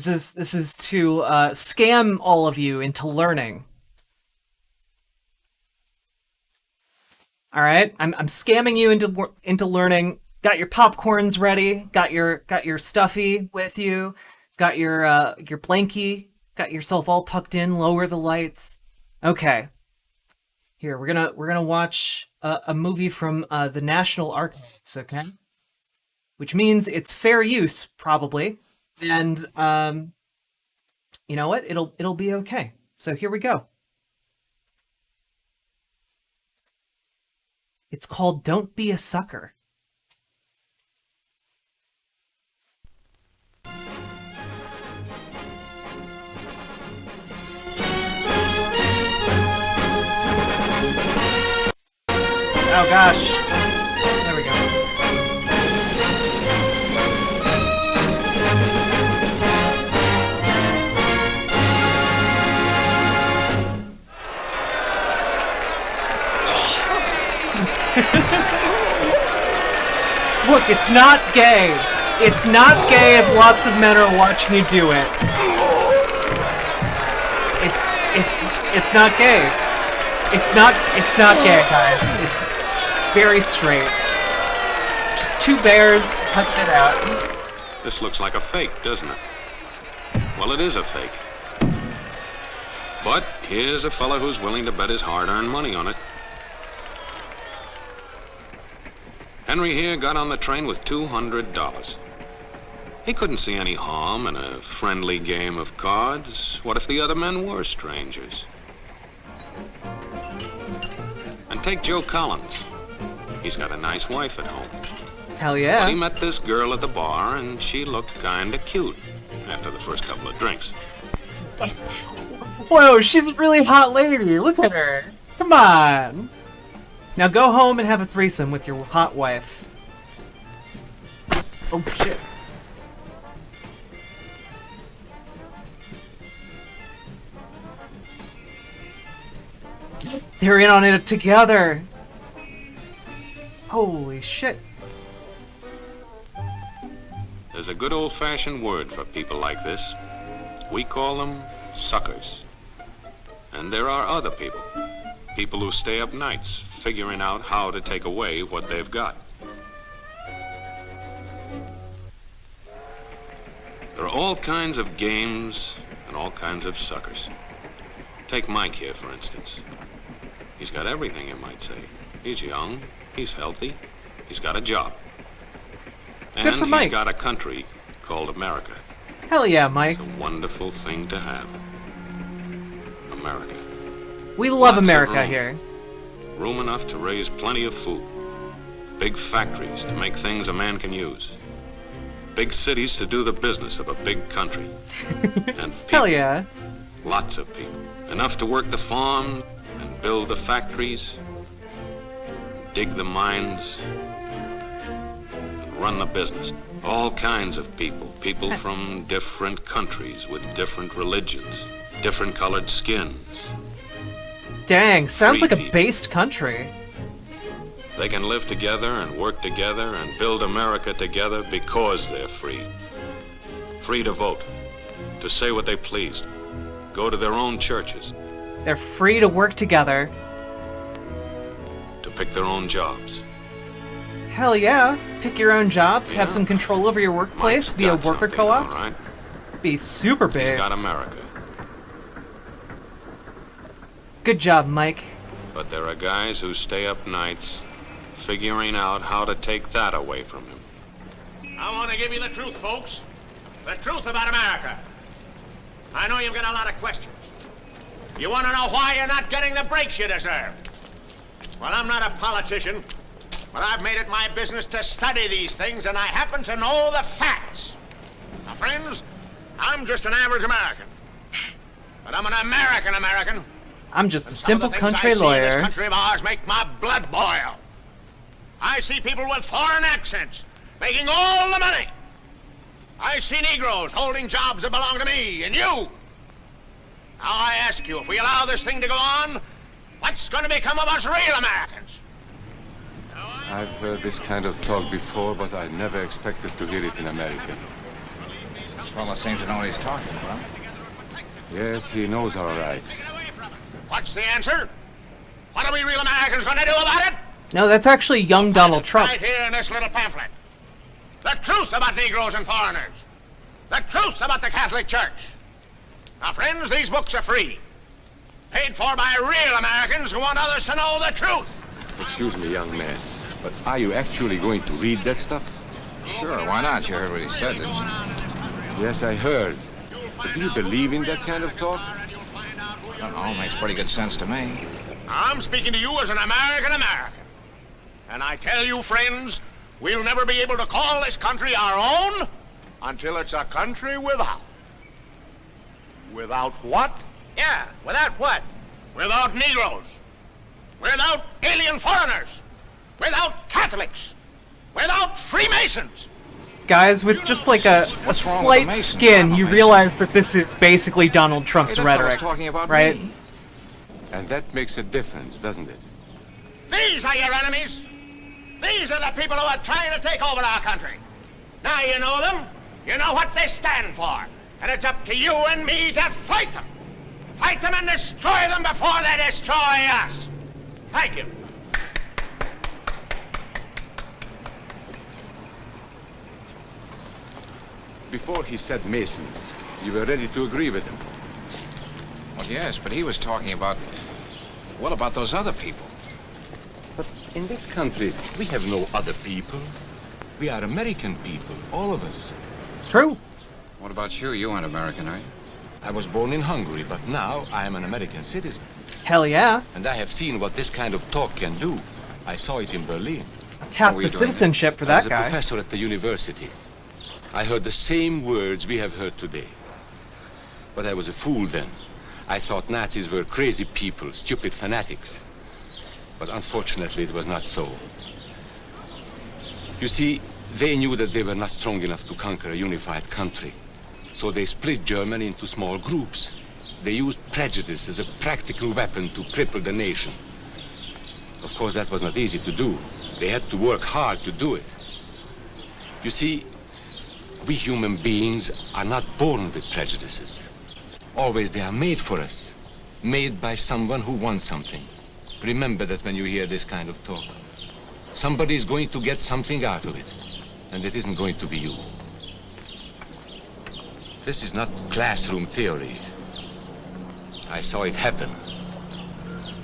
This is to scam all of you into learning. All right, I'm scamming you into learning. Got your popcorns ready. Got your stuffy with you. Got your blankie. Got yourself all tucked in. Lower the lights. Okay. Here we're gonna watch a movie from the National Archives. Okay, which means it's fair use probably, and you know what? It'll be okay. So here we go. It's called "Don't Be a Sucker." Oh gosh. There we go. Look, it's not gay. It's not gay if lots of men are watching you do it. It's not gay. It's not gay, guys. It's very straight. Just two bears hugging it out. This looks like a fake, doesn't it? Well, it is a fake. But here's a fella who's willing to bet his hard-earned money on it. Henry here got on the train with $200. He couldn't see any harm in a friendly game of cards. What if the other men were strangers? And take Joe Collins. He's got a nice wife at home. Hell yeah. But he met this girl at the bar, and she looked kinda cute after the first couple of drinks. Whoa, she's a really hot lady. Look at her. Come on. Now go home and have a threesome with your hot wife. Oh shit. They're in on it together. Holy shit. There's a good old-fashioned word for people like this. We call them suckers. And there are other people. People who stay up nights figuring out how to take away what they've got. There are all kinds of games and all kinds of suckers. Take Mike here, for instance. He's got everything, you might say. He's young, he's healthy, he's got a job. Good for Mike. He's got a country called America. Hell yeah, Mike. It's a wonderful thing to have. America. We love Lots of America room. here. Room enough to raise plenty of food. Big factories to make things a man can use. Big cities to do the business of a big country. And people, Hell yeah. lots of people. Enough to work the farm and build the factories, dig the mines, and run the business. All kinds of people. People from different countries with different religions, different colored skins. Dang, sounds Free like a people. based country. They can live together and work together and build America together because they're free. Free to vote, to say what they please, go to their own churches, They're free to work together. to pick their own jobs. Hell yeah. Pick your own jobs, have Yeah. some control over your workplace Mike's via got worker something, co-ops. all right? Be super He's based. got America. Good job, Mike. But there are guys who stay up nights figuring out how to take that away from him. I want to give you the truth, folks. The truth about America. I know you've got a lot of questions. You want to know why you're not getting the breaks you deserve. Well, I'm not a politician, but I've made it my business to study these things, and I happen to know the facts. Now, friends, I'm just an average American. But I'm an American. I'm just a And some of simple the things country I see in lawyer. this country of ours make my blood boil. I see people with foreign accents making all the money. I see Negroes holding jobs that belong to me and you. Now I ask you, if we allow this thing to go on, what's going to become of us real Americans? I've heard this kind of talk before, but I never expected to hear it in America. fellow seems to know what he's talking about. Yes, he knows all right. What's the answer? What are we real Americans going to do about it? No, that's actually young Donald Trump. Right here in this little pamphlet. The truth about Negroes and foreigners. The truth about the Catholic Church. Now, friends, these books are free. Paid for by real Americans who want others to know the truth. Excuse me, young man, but are you actually going to read that stuff? Sure, why not? You heard what he said, didn't you? Yes, I heard. But do you believe in that kind of talk? I don't know, makes pretty good sense to me. I'm speaking to you as an American. And I tell you, friends, we'll never be able to call this country our own until it's a country without. Without what? Yeah, without what? Without Negroes. Without alien foreigners. Without Catholics. Without Freemasons. Guys, with just like a What's wrong with the slight Masons? skin, I'm a you Mason. realize that this is basically Donald Trump's Hey, that fellow's rhetoric, talking about right? me. And that makes a difference, doesn't it? These are your enemies. These are the people who are trying to take over our country. Now you know them. You know what they stand for. And it's up to you and me to fight them. Fight them and destroy them before they destroy us. Thank you. Before he said Masons, you were ready to agree with him. Well, yes, but he was talking about... What about those other people? But in this country, we have no other people. We are American people, all of us. True. What about you? You aren't American, are you? I was born in Hungary, but now I am an American citizen. Hell yeah. And I have seen what this kind of talk can do. I saw it in Berlin. Half were the you doing citizenship for I that was a guy. professor at the university. I heard the same words we have heard today. But I was a fool then. I thought Nazis were crazy people, stupid fanatics. But unfortunately, it was not so. You see, they knew that they were not strong enough to conquer a unified country. So they split Germany into small groups. They used prejudice as a practical weapon to cripple the nation. Of course, that was not easy to do. They had to work hard to do it. You see, we human beings are not born with prejudices. Always they are made for us. Made by someone who wants something. Remember that when you hear this kind of talk. Somebody is going to get something out of it. And it isn't going to be you. This is not classroom theory. I saw it happen.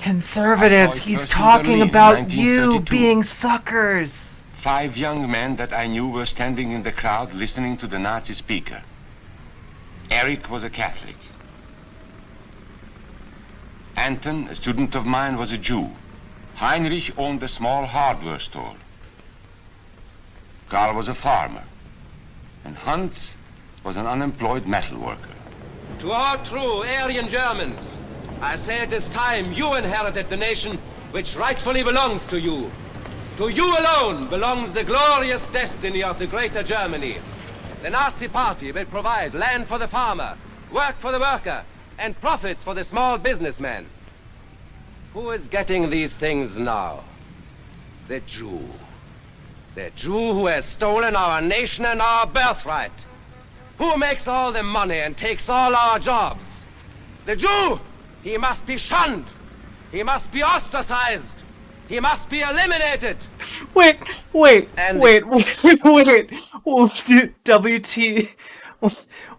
Conservatives, I saw it he's first in talking Berlin in about you 1932. being suckers. 5 young men that I knew were standing in the crowd listening to the Nazi speaker. Eric was a Catholic. Anton, a student of mine, was a Jew. Heinrich owned a small hardware store. Karl was a farmer. And Hans was an unemployed metal worker. To all true Aryan Germans, I say it is time you inherited the nation which rightfully belongs to you. To you alone belongs the glorious destiny of the greater Germany. The Nazi Party will provide land for the farmer, work for the worker, and profits for the small businessman. Who is getting these things now? The Jew. The Jew who has stolen our nation and our birthright. Who makes all the money and takes all our jobs? The Jew! He must be shunned. He must be ostracized. He must be eliminated. Wait. And- WT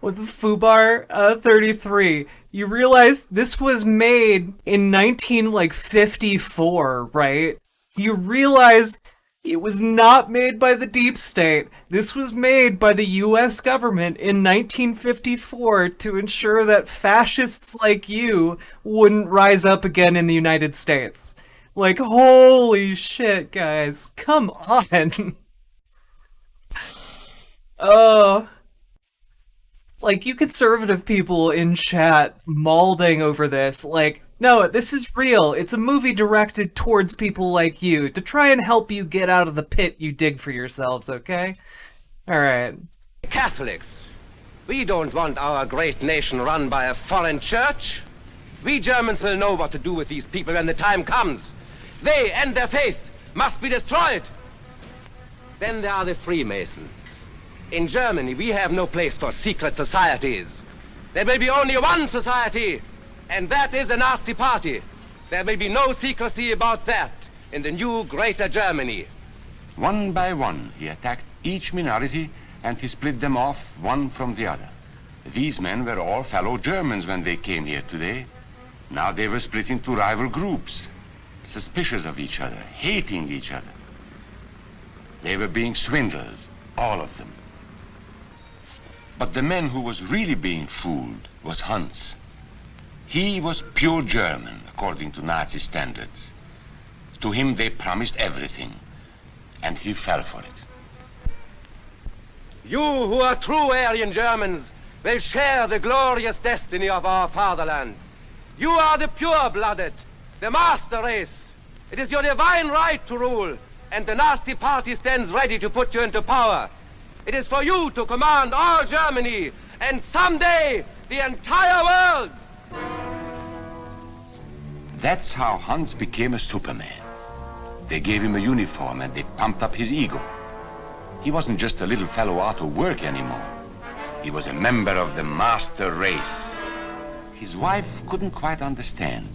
with the Fubar 33. You realize this was made in 1954, right? You realize it was not made by the deep state. This was made by the US government in 1954 to ensure that fascists like you wouldn't rise up again in the United States. Like, holy shit, guys. Come on. Like, you conservative people in chat mauling over this, like, no, this is real. It's a movie directed towards people like you, to try and help you get out of the pit you dig for yourselves, okay? Alright. Catholics, we don't want our great nation run by a foreign church. We Germans will know what to do with these people when the time comes. They and their faith must be destroyed. Then there are the Freemasons. In Germany, we have no place for secret societies. There may be only one society, and that is the Nazi Party. There may be no secrecy about that in the new Greater Germany. One by one, he attacked each minority and he split them off one from the other. These men were all fellow Germans when they came here today. Now they were split into rival groups, suspicious of each other, hating each other. They were being swindled, all of them. But the man who was really being fooled was Hans. He was pure German, according to Nazi standards. To him they promised everything, and he fell for it. You who are true Aryan Germans will share the glorious destiny of our fatherland. You are the pure-blooded, the master race. It is your divine right to rule, and the Nazi Party stands ready to put you into power. It is for you to command all Germany, and someday the entire world. That's how Hans became a Superman. They gave him a uniform and they pumped up his ego. He wasn't just a little fellow out of work anymore. He was a member of the master race. His wife couldn't quite understand.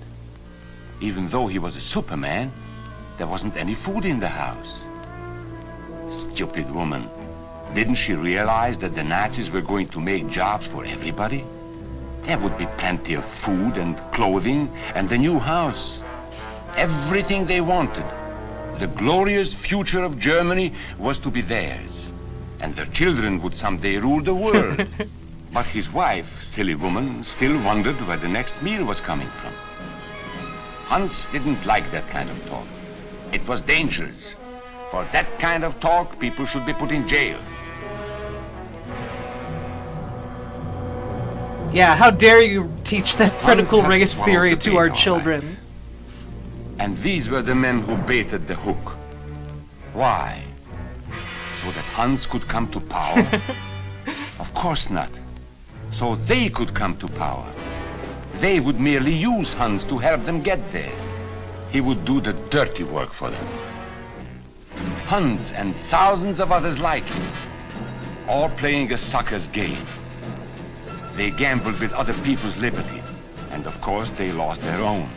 Even though he was a Superman, there wasn't any food in the house. Stupid woman. Didn't she realize that the Nazis were going to make jobs for everybody? There would be plenty of food and clothing and a new house. Everything they wanted. The glorious future of Germany was to be theirs. And their children would someday rule the world. But his wife, silly woman, still wondered where the next meal was coming from. Hans didn't like that kind of talk. It was dangerous. For that kind of talk, people should be put in jail. Yeah, how dare you teach that critical had race swallowed theory the to bait, our all children? right. And these were the men who baited the hook. Why? So that Hans could come to power? Of course not. So they could come to power. They would merely use Hans to help them get there. He would do the dirty work for them. Hans and thousands of others like him, all playing a sucker's game. They gambled with other people's liberty, and of course they lost their own.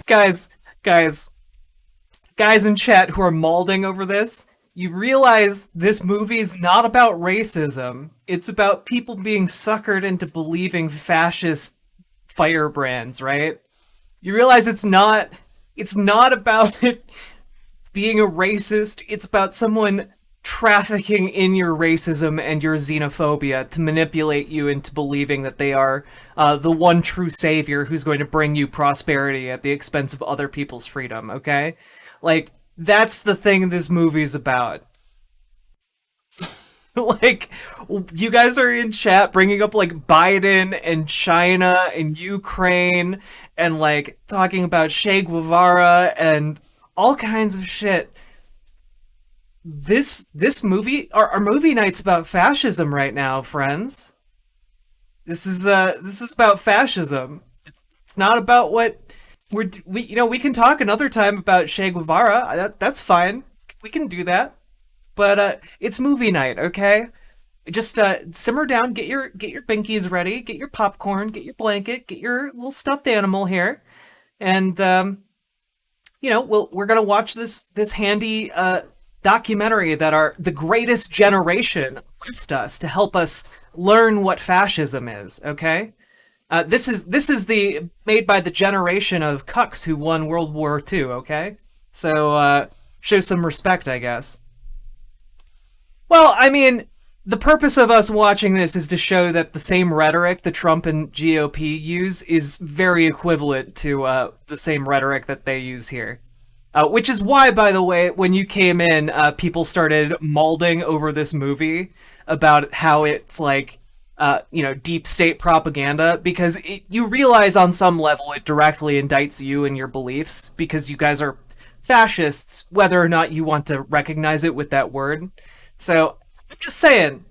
Guys in chat who are mauling over this, you realize this movie is not about racism. It's about people being suckered into believing fascist firebrands, right? You realize it's not about it being a racist. It's about someone trafficking in your racism and your xenophobia to manipulate you into believing that they are the one true savior who's going to bring you prosperity at the expense of other people's freedom, okay? Like, that's the thing this movie's about. Like, you guys are in chat bringing up, like, Biden and China and Ukraine and, like, talking about Che Guevara and all kinds of shit. This movie, our movie night's about fascism right now, friends. This is about fascism. It's not about what we can talk another time about Che Guevara. That's fine. We can do that. But it's movie night, okay? Just simmer down, get your binkies ready, get your popcorn, get your blanket, get your little stuffed animal here, and we're gonna watch this handy documentary that the greatest generation left us to help us learn what fascism is. Okay, this is the made by the generation of cucks who won World War II. Okay, so show some respect, I guess. Well, I mean, the purpose of us watching this is to show that the same rhetoric the Trump and GOP use is very equivalent to the same rhetoric that they use here. Which is why, by the way, when you came in, people started mauling over this movie about how it's like, deep state propaganda, because you realize on some level it directly indicts you and your beliefs, because you guys are fascists, whether or not you want to recognize it with that word. So, I'm just saying,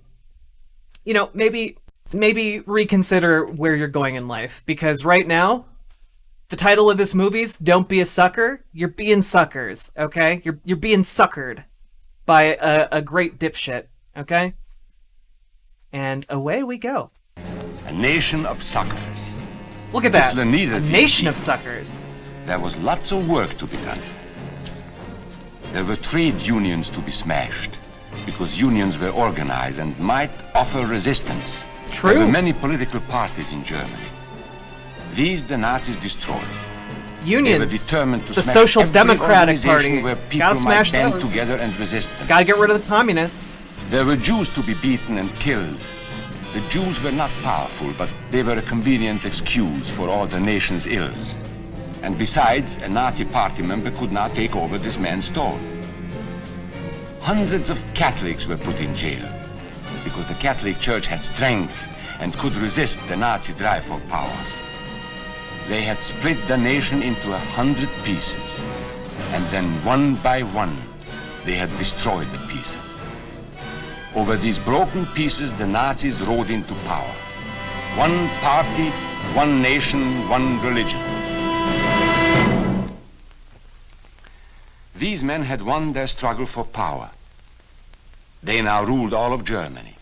maybe reconsider where you're going in life, because right now, the title of this movie's Don't Be a Sucker. You're being suckers, okay? You're being suckered by a great dipshit, okay? And away we go. A nation of suckers. Look at that. Hitler needed A these nation of people. suckers. There was lots of work to be done. There were trade unions to be smashed, because unions were organized and might offer resistance. True. There were many political parties in Germany. These the Nazis destroyed. They were Unions. determined to The smash Social every Democratic organization Party. where people Gotta smash might band those. together and resist them. Gotta get rid of the communists. There were Jews to be beaten and killed. The Jews were not powerful, but they were a convenient excuse for all the nation's ills. And besides, a Nazi party member could not take over this man's stone. Hundreds of Catholics were put in jail because the Catholic Church had strength and could resist the Nazi drive for power. They had split the nation into 100 pieces, and then one by one, they had destroyed the pieces. Over these broken pieces, the Nazis rode into power. One party, one nation, one religion. These men had won their struggle for power. They now ruled all of Germany.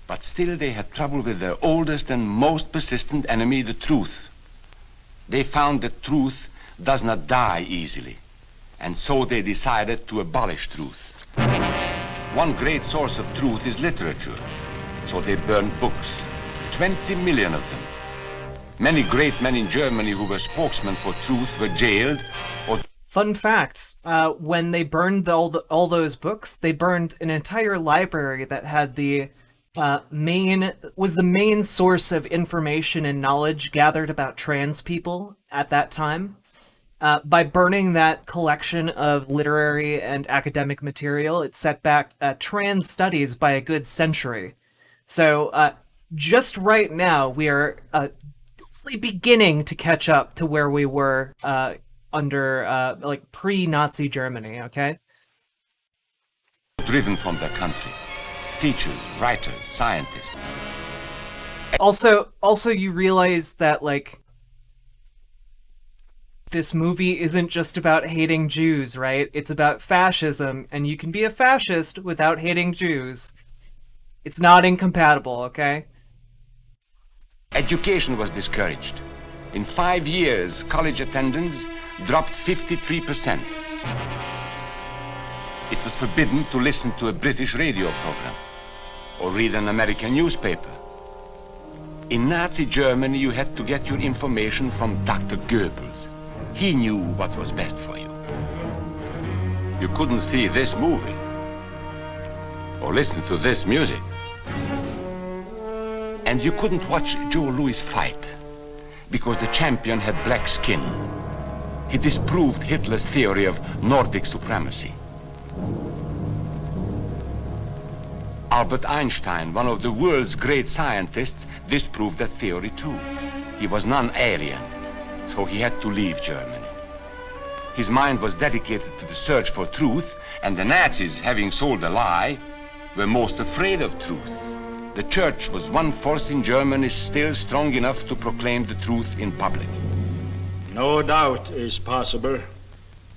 But still they had trouble with their oldest and most persistent enemy, the truth. They found that truth does not die easily, and so they decided to abolish truth. One great source of truth is literature, so they burned books, 20 million of them. Many great men in Germany who were spokesmen for truth were jailed or... Fun fact, when they burned all those books, they burned an entire library that had the main source of information and knowledge gathered about trans people at that time. By burning that collection of literary and academic material, it set back trans studies by a good century. So just right now, we are only beginning to catch up to where we were under like pre-Nazi Germany, okay? driven from their country. Teachers, writers, scientists. Also you realize that, like, this movie isn't just about hating Jews, right? It's about fascism, and you can be a fascist without hating Jews. It's not incompatible, okay? Education was discouraged. In 5 years, college attendance dropped 53%. It was forbidden to listen to a British radio program or read an American newspaper. In Nazi Germany, you had to get your information from Dr. Goebbels. He knew what was best for you. You couldn't see this movie or listen to this music. And you couldn't watch Joe Louis fight because the champion had black skin. He disproved Hitler's theory of Nordic supremacy. Albert Einstein, one of the world's great scientists, disproved that theory too. He was non-Aryan, so he had to leave Germany. His mind was dedicated to the search for truth, and the Nazis, having sold a lie, were most afraid of truth. The church was one force in Germany still strong enough to proclaim the truth in public. No doubt is possible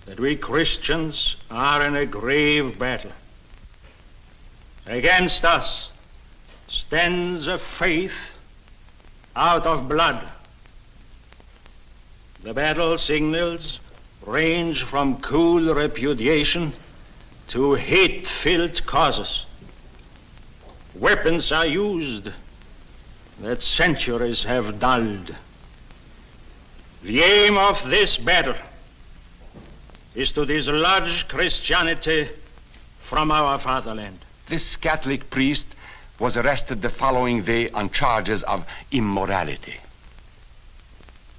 that we Christians are in a grave battle. Against us stands a faith out of blood. The battle signals range from cool repudiation to hate-filled causes. Weapons are used that centuries have dulled. The aim of this battle is to dislodge Christianity from our fatherland. This Catholic priest was arrested the following day on charges of immorality.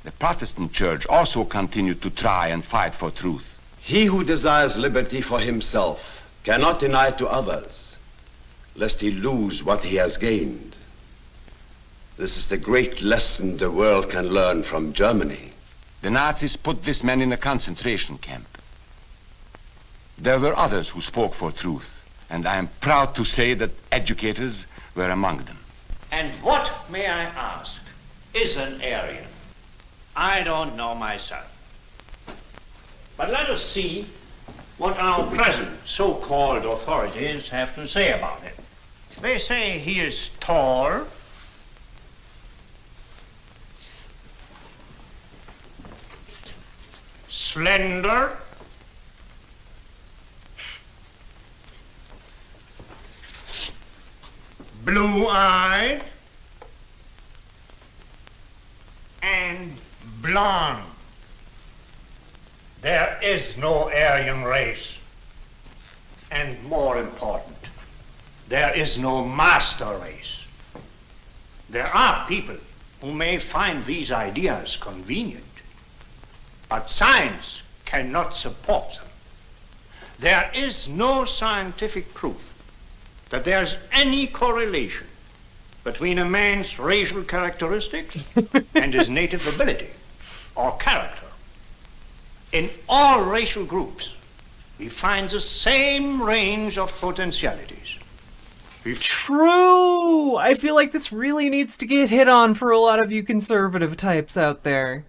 The Protestant church also continued to try and fight for truth. He who desires liberty for himself cannot deny it to others, lest he lose what he has gained. This is the great lesson the world can learn from Germany. The Nazis put this man in a concentration camp. There were others who spoke for truth, and I am proud to say that educators were among them. And what, may I ask, is an Aryan? I don't know myself. But let us see what our present so-called authorities have to say about it. They say he is tall, slender, blue-eyed, and blonde. There is no Aryan race. And more important, there is no master race. There are people who may find these ideas convenient, but science cannot support them. There is no scientific proof that there's any correlation between a man's racial characteristics and his native ability or character. In all racial groups, we find the same range of potentialities. True! I feel like this really needs to get hit on for a lot of you conservative types out there.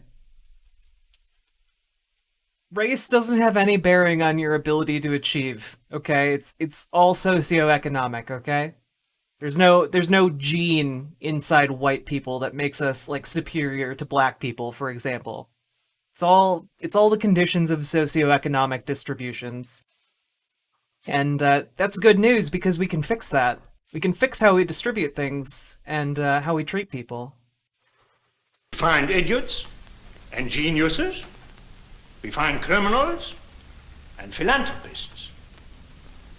Race doesn't have any bearing on your ability to achieve, okay? It's all socioeconomic, okay? There's no gene inside white people that makes us like superior to black people, for example. It's all the conditions of socioeconomic distributions. And that's good news because we can fix that. We can fix how we distribute things and how we treat people. We find idiots and geniuses. We find criminals and philanthropists.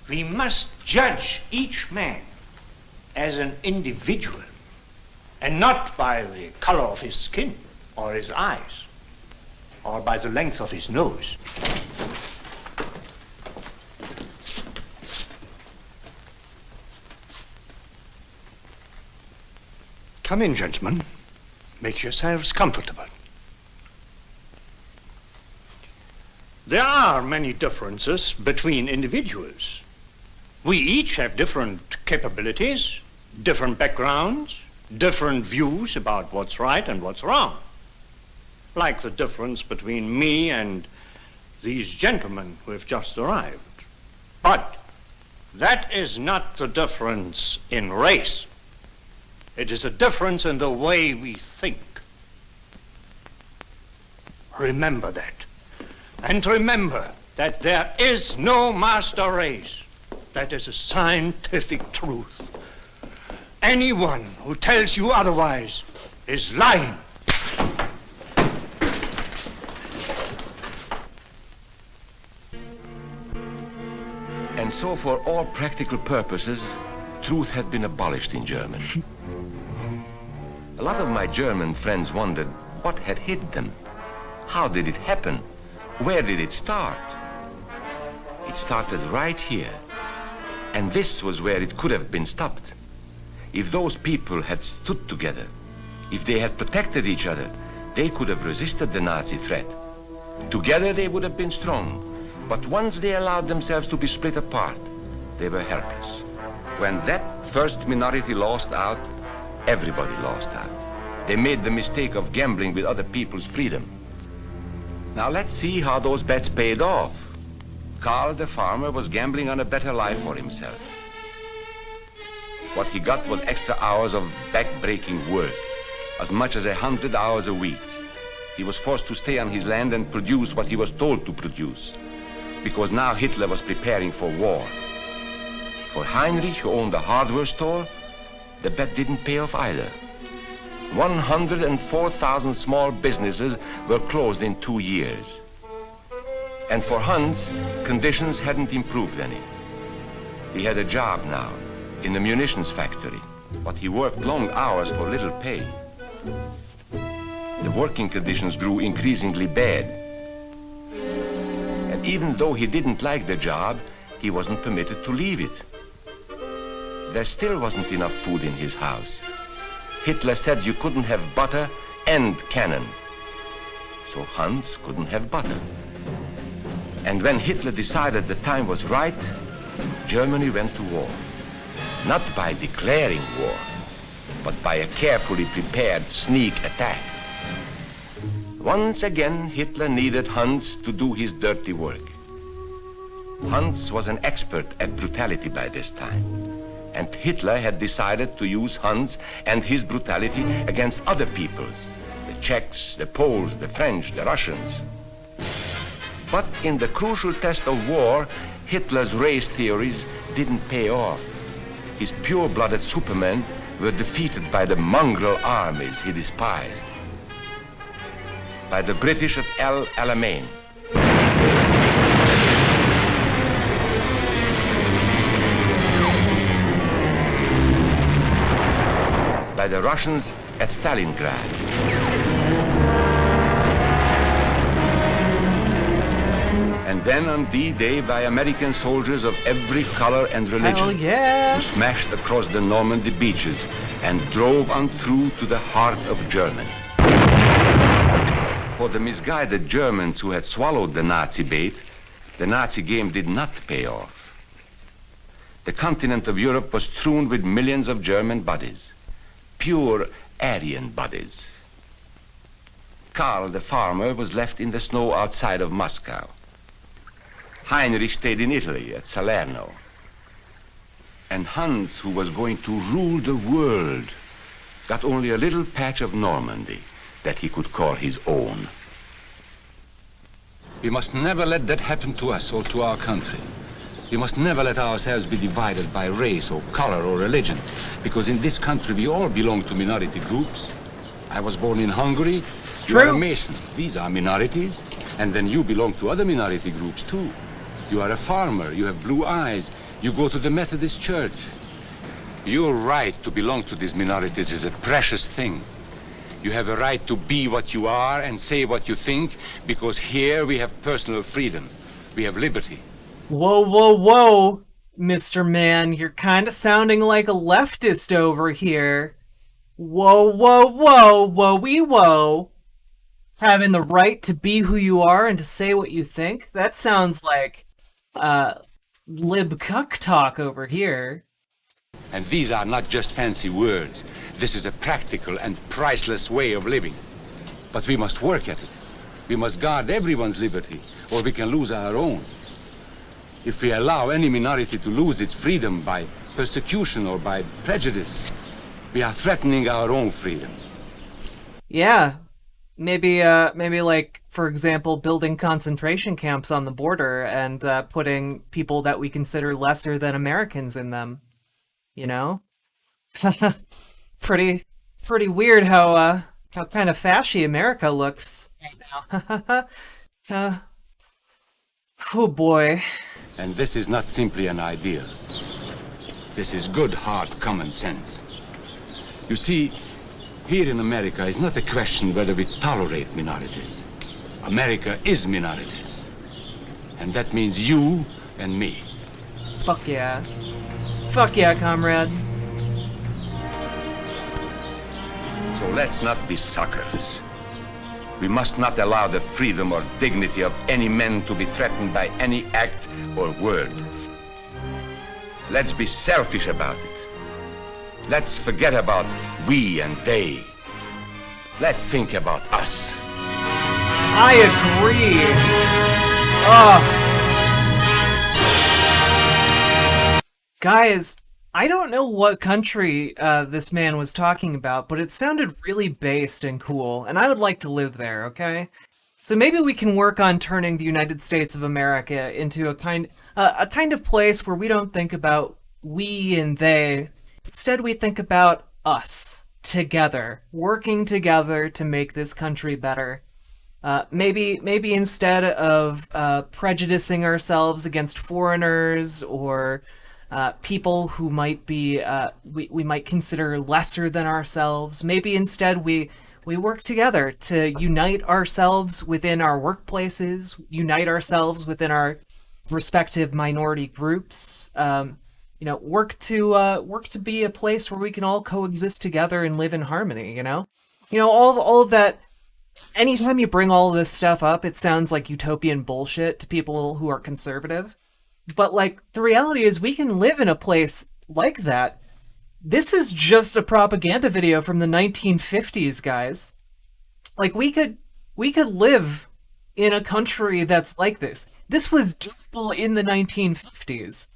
We must judge each man as an individual and not by the color of his skin or his eyes or by the length of his nose. Come in, gentlemen. Make yourselves comfortable. There are many differences between individuals. We each have different capabilities, different backgrounds, different views about what's right and what's wrong. Like the difference between me and these gentlemen who have just arrived. But that is not the difference in race. It is a difference in the way we think. Remember that. And remember that there is no master race. That is a scientific truth. Anyone who tells you otherwise is lying. And so for all practical purposes, truth had been abolished in Germany. A lot of my German friends wondered what had hit them. How did it happen? Where did it start? It started right here. And this was where it could have been stopped. If those people had stood together, if they had protected each other, they could have resisted the Nazi threat. Together they would have been strong. But once they allowed themselves to be split apart, they were helpless. When that first minority lost out, everybody lost out. They made the mistake of gambling with other people's freedom. Now let's see how those bets paid off. Karl the farmer was gambling on a better life for himself. What he got was extra hours of back-breaking work, as much as 100 hours a week. He was forced to stay on his land and produce what he was told to produce, because now Hitler was preparing for war. For Heinrich, who owned a hardware store, the bet didn't pay off either. 104,000 small businesses were closed in 2 years. And for Hans, conditions hadn't improved any. He had a job now in the munitions factory, but he worked long hours for little pay. The working conditions grew increasingly bad. And even though he didn't like the job, he wasn't permitted to leave it. There still wasn't enough food in his house. Hitler said you couldn't have butter and cannon. So Hans couldn't have butter. And when Hitler decided the time was right, Germany went to war. Not by declaring war, but by a carefully prepared sneak attack. Once again, Hitler needed Hans to do his dirty work. Hans was an expert at brutality by this time, And Hitler had decided to use Hans and his brutality against other peoples, the Czechs, the Poles, the French, the Russians. But in the crucial test of war, Hitler's race theories didn't pay off. His pure-blooded supermen were defeated by the mongrel armies he despised, by the British at El Alamein. By the Russians at Stalingrad. And then on D-Day by American soldiers of every color and religion, Hell yeah, who smashed across the Normandy beaches and drove on through to the heart of Germany. For the misguided Germans who had swallowed the Nazi bait, the Nazi game did not pay off. The continent of Europe was strewn with millions of German bodies, pure Aryan bodies. Karl, the farmer, was left in the snow outside of Moscow. Heinrich stayed in Italy at Salerno. And Hans, who was going to rule the world, got only a little patch of Normandy that he could call his own. We must never let that happen to us or to our country. We must never let ourselves be divided by race or color or religion, because in this country we all belong to minority groups. I was born in Hungary. It's You are true. a Mason. These are minorities. And then you belong to other minority groups too. You are a farmer. You have blue eyes. You go to the Methodist Church. Your right to belong to these minorities is a precious thing. You have a right to be what you are and say what you think, because here we have personal freedom. We have liberty. Whoa, whoa, whoa, Mr. Man, you're kind of sounding like a leftist over here. Whoa, whoa, whoa, whoa-wee whoa. Having the right to be who you are and to say what you think? That sounds like, lib-cuck talk over here. And these are not just fancy words. This is a practical and priceless way of living. But we must work at it. We must guard everyone's liberty, or we can lose our own. If we allow any minority to lose its freedom by persecution or by prejudice, we are threatening our own freedom. Yeah, maybe like, for example, building concentration camps on the border and putting people that we consider lesser than Americans in them. You know? pretty weird how kind of fashy America looks right now. Oh boy. And this is not simply an ideal. This is good, hard common sense. You see, here in America is not a question whether we tolerate minorities. America is minorities. And that means you and me. Fuck yeah. Fuck yeah, comrade. So let's not be suckers. We must not allow the freedom or dignity of any man to be threatened by any act or word. Let's be selfish about it. Let's forget about we and they. Let's think about us. I agree. Ugh. Guys, I don't know what country this man was talking about, but it sounded really based and cool, and I would like to live there, okay? So maybe we can work on turning the United States of America into a kind of place where we don't think about we and they. Instead, we think about us together, working together to make this country better. Maybe instead of prejudicing ourselves against foreigners or people who might be we might consider lesser than ourselves, maybe instead we work together to unite ourselves within our workplaces, unite ourselves within our respective minority groups. Work to be a place where we can all coexist together and live in harmony. All of that. Anytime you bring all of this stuff up, it sounds like utopian bullshit to people who are conservative. But, like, the reality is we can live in a place like that. This is just a propaganda video from the 1950s, guys. Like, we could live in a country that's like this. This was doable in the 1950s.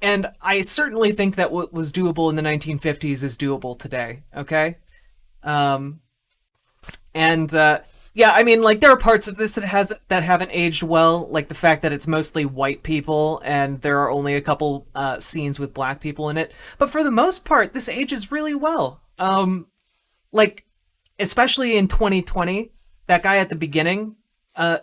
And I certainly think that what was doable in the 1950s is doable today, okay? Um, and yeah, I mean, like there are parts of this that haven't aged well, like the fact that it's mostly white people and there are only a couple scenes with black people in it. But for the most part, this ages really well. Like especially in 2020, that guy at the beginning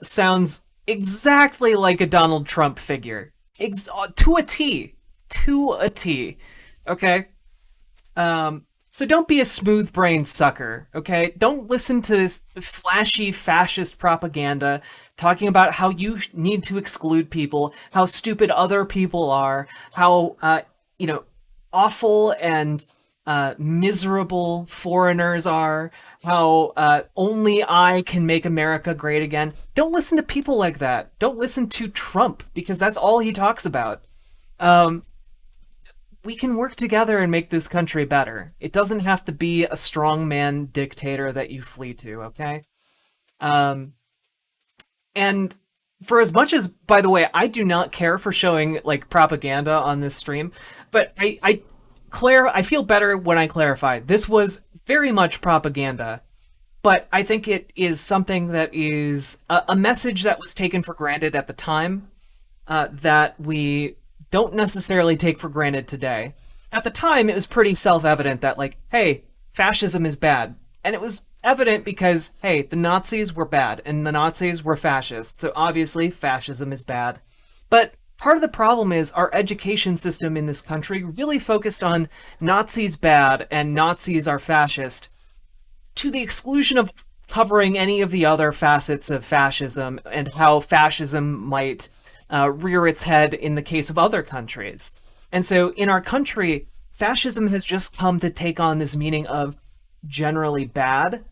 sounds exactly like a Donald Trump figure, to a T, to a T. Okay. So don't be a smooth-brained sucker, okay? Don't listen to this flashy fascist propaganda talking about how you need to exclude people, how stupid other people are, how, awful and miserable foreigners are, how only I can make America great again. Don't listen to people like that. Don't listen to Trump, because that's all he talks about. We can work together and make this country better. It doesn't have to be a strongman dictator that you flee to, okay? And for as much as, by the way, I do not care for showing like propaganda on this stream, but I feel better when I clarify. This was very much propaganda, but I think it is something that is a message that was taken for granted at the time, that we don't necessarily take for granted today. At the time, it was pretty self-evident that, like, hey, fascism is bad. And it was evident because, hey, the Nazis were bad, and the Nazis were fascist, so obviously fascism is bad. But part of the problem is our education system in this country really focused on Nazis bad and Nazis are fascist, to the exclusion of covering any of the other facets of fascism and how fascism might rear its head in the case of other countries. And so in our country, fascism has just come to take on this meaning of generally bad,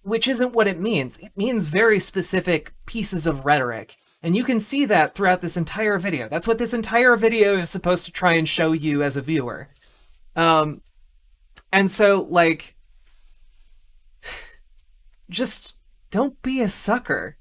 which isn't what it means. It means very specific pieces of rhetoric. And you can see that throughout this entire video. That's what this entire video is supposed to try and show you as a viewer. And so, like, just don't be a sucker.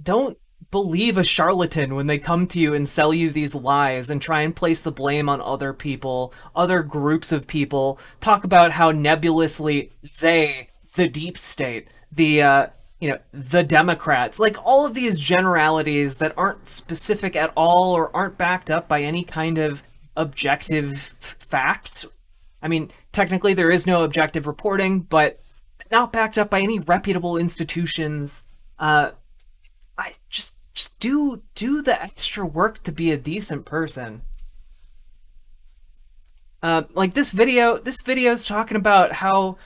Don't believe a charlatan when they come to you and sell you these lies and try and place the blame on other people, other groups of people, talk about how nebulously they, the deep state, the Democrats, like all of these generalities that aren't specific at all or aren't backed up by any kind of objective fact. I mean, technically there is no objective reporting, but not backed up by any reputable institutions. I just do the extra work to be a decent person. Like this video is talking about how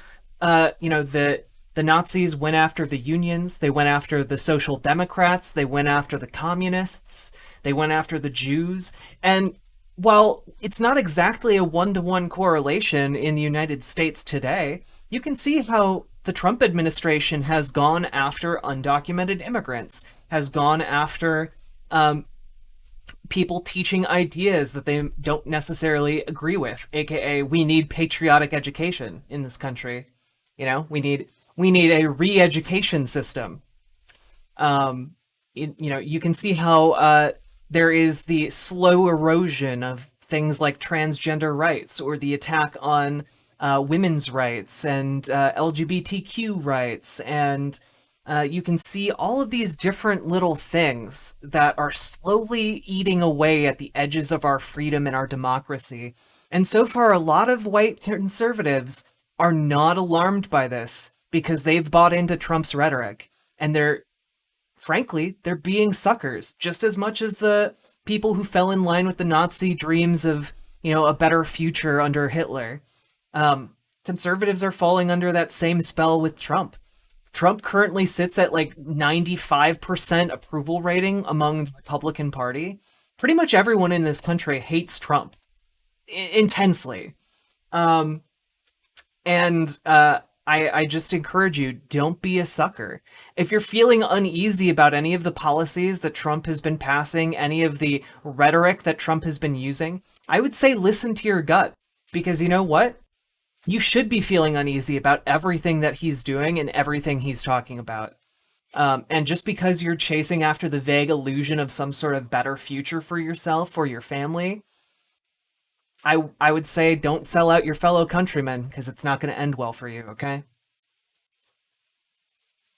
the Nazis went after the unions, they went after the Social Democrats, they went after the communists, they went after the Jews, and while it's not exactly a one-to-one correlation in the United States today, you can see how the Trump administration has gone after undocumented immigrants, has gone after people teaching ideas that they don't necessarily agree with, aka we need patriotic education in this country. You know, we need a re-education system. You can see how there is the slow erosion of things like transgender rights or the attack on women's rights and LGBTQ rights, and you can see all of these different little things that are slowly eating away at the edges of our freedom and our democracy. And so far, a lot of white conservatives are not alarmed by this because they've bought into Trump's rhetoric, and frankly, they're being suckers just as much as the people who fell in line with the Nazi dreams of, a better future under Hitler. Conservatives are falling under that same spell with Trump. Trump currently sits at like 95% approval rating among the Republican Party. Pretty much everyone in this country hates Trump intensely. I just encourage you, don't be a sucker. If you're feeling uneasy about any of the policies that Trump has been passing, any of the rhetoric that Trump has been using, I would say listen to your gut. Because you know what? You should be feeling uneasy about everything that he's doing and everything he's talking about. And just because you're chasing after the vague illusion of some sort of better future for yourself or your family, I would say don't sell out your fellow countrymen because it's not going to end well for you, okay?